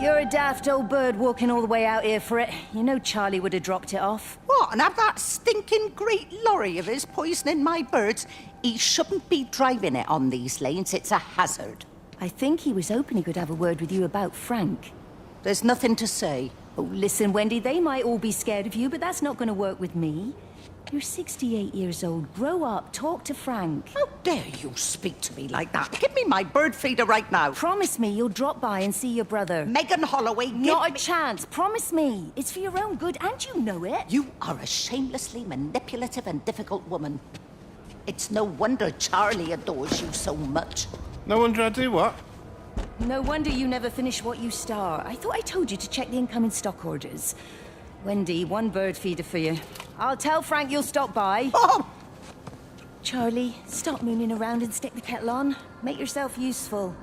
You're a daft old bird walking all the way out here for it. You know Charlie would have dropped it off. What, and have that stinking great lorry of his poisoning my birds? He shouldn't be driving it on these lanes. It's a hazard. I think he was hoping he could have a word with you about Frank. There's nothing to say. Oh, listen, Wendy, they might all be scared of you, but that's not going to work with me. You're 68 years old. Grow up. Talk to Frank. How dare you speak to me like that? Give me my bird feeder right now. Promise me you'll drop by and see your brother. Megan Holloway, Not a chance. Promise me. It's for your own good, and you know it. You are a shamelessly manipulative and difficult woman. It's no wonder Charlie adores you so much. No wonder I do what? No wonder you never finish what you start. I thought I told you to check the incoming stock orders. Wendy, one bird feeder for you. I'll tell Frank you'll stop by. Oh! Charlie, stop mooning around and stick the kettle on. Make yourself useful.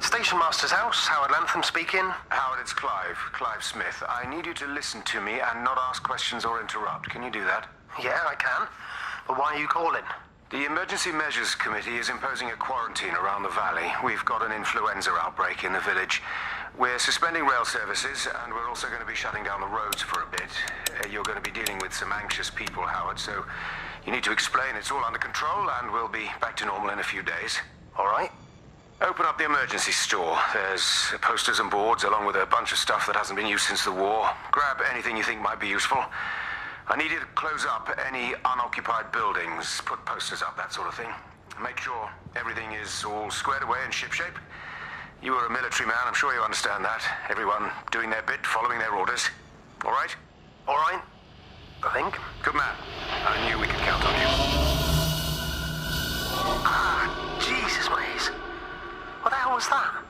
Station Master's house, Howard Lantham speaking. Howard, it's Clive. Clive Smith. I need you to listen to me and not ask questions or interrupt. Can you do that? Yeah, I can. But why are you calling? The Emergency Measures Committee is imposing a quarantine around the valley. We've got an influenza outbreak in the village. We're suspending rail services, and we're also going to be shutting down the roads for a bit. You're going to be dealing with some anxious people, Howard, so you need to explain it's all under control, and we'll be back to normal in a few days. All right. Open up the emergency store. There's posters and boards along with a bunch of stuff that hasn't been used since the war. Grab anything you think might be useful. I need you to close up any unoccupied buildings, put posters up, that sort of thing. Make sure everything is all squared away and shipshape. You are a military man, I'm sure you understand that. Everyone doing their bit, following their orders. All right? All right. I think. Good man. I knew we could count on you. Ah, Jesus, Maze. What the hell was that?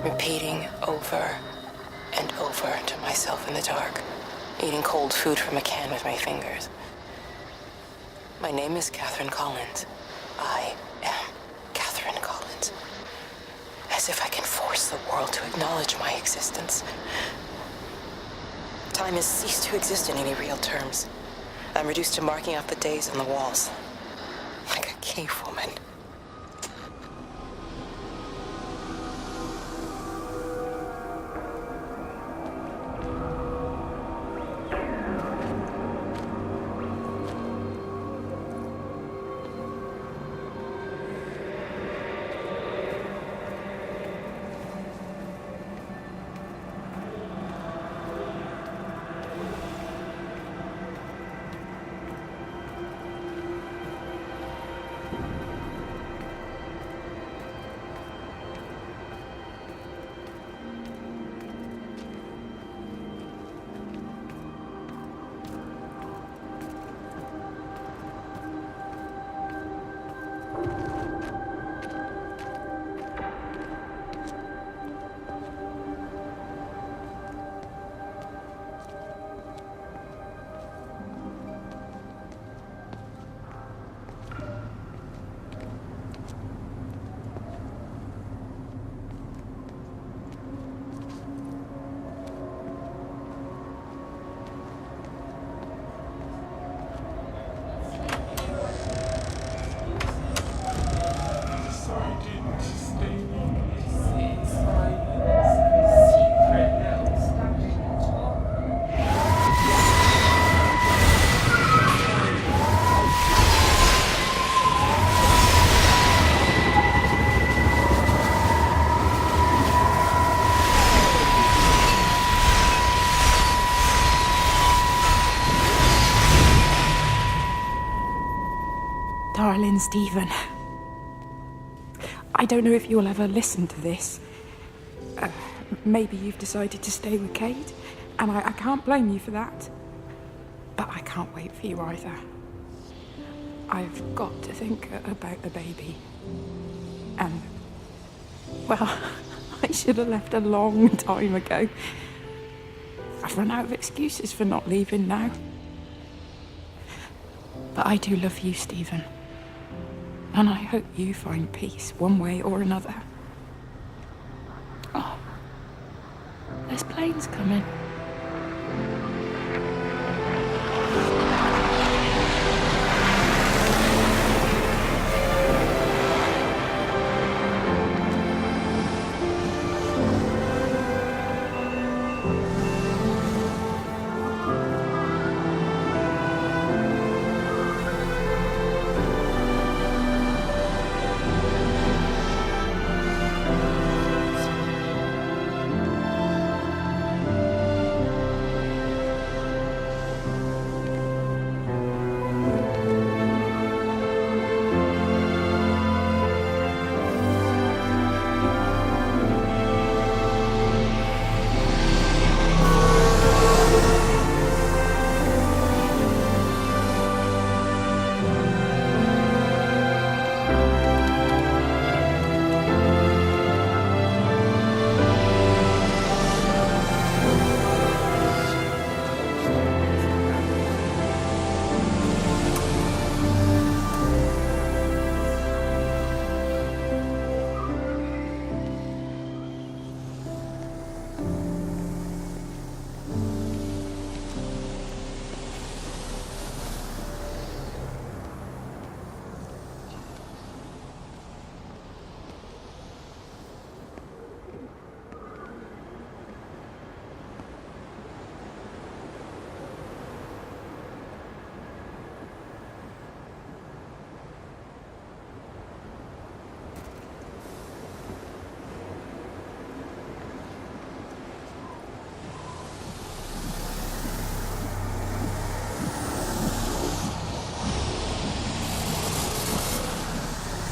Repeating over and over to myself in the dark, eating cold food from a can with my fingers. My name is Catherine Collins. I am Catherine Collins. As if I can force the world to acknowledge my existence. Time has ceased to exist in any real terms. I'm reduced to marking off the days on the walls. Like a cave woman. Darling Stephen, I don't know if you'll ever listen to this. Maybe you've decided to stay with Kate, and I can't blame you for that. But I can't wait for you either. I've got to think about the baby. And, well, I should have left a long time ago. I've run out of excuses for not leaving now. But I do love you, Stephen. And I hope you find peace one way or another. Oh, there's planes coming.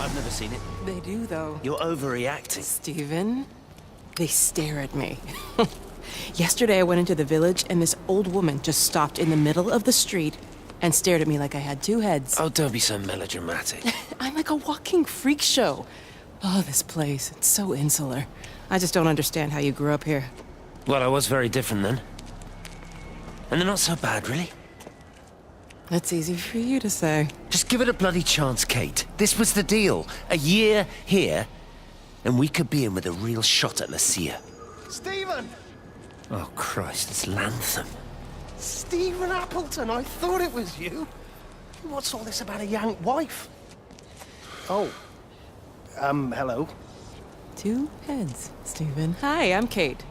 I've never seen it. They do, though. You're overreacting. Stephen, they stare at me. Yesterday I went into the village and this old woman just stopped in the middle of the street and stared at me like I had two heads. Oh, don't be so melodramatic. I'm like a walking freak show. Oh, this place, it's so insular. I just don't understand how you grew up here. Well, I was very different then. And they're not so bad, really. That's easy for you to say. Just give it a bloody chance, Kate. This was the deal. A year here, and we could be in with a real shot at Lucia. Stephen! Oh, Christ, it's Lantham. Stephen Appleton, I thought it was you. What's all this about a young wife? Oh. Hello. Two heads, Stephen. Hi, I'm Kate.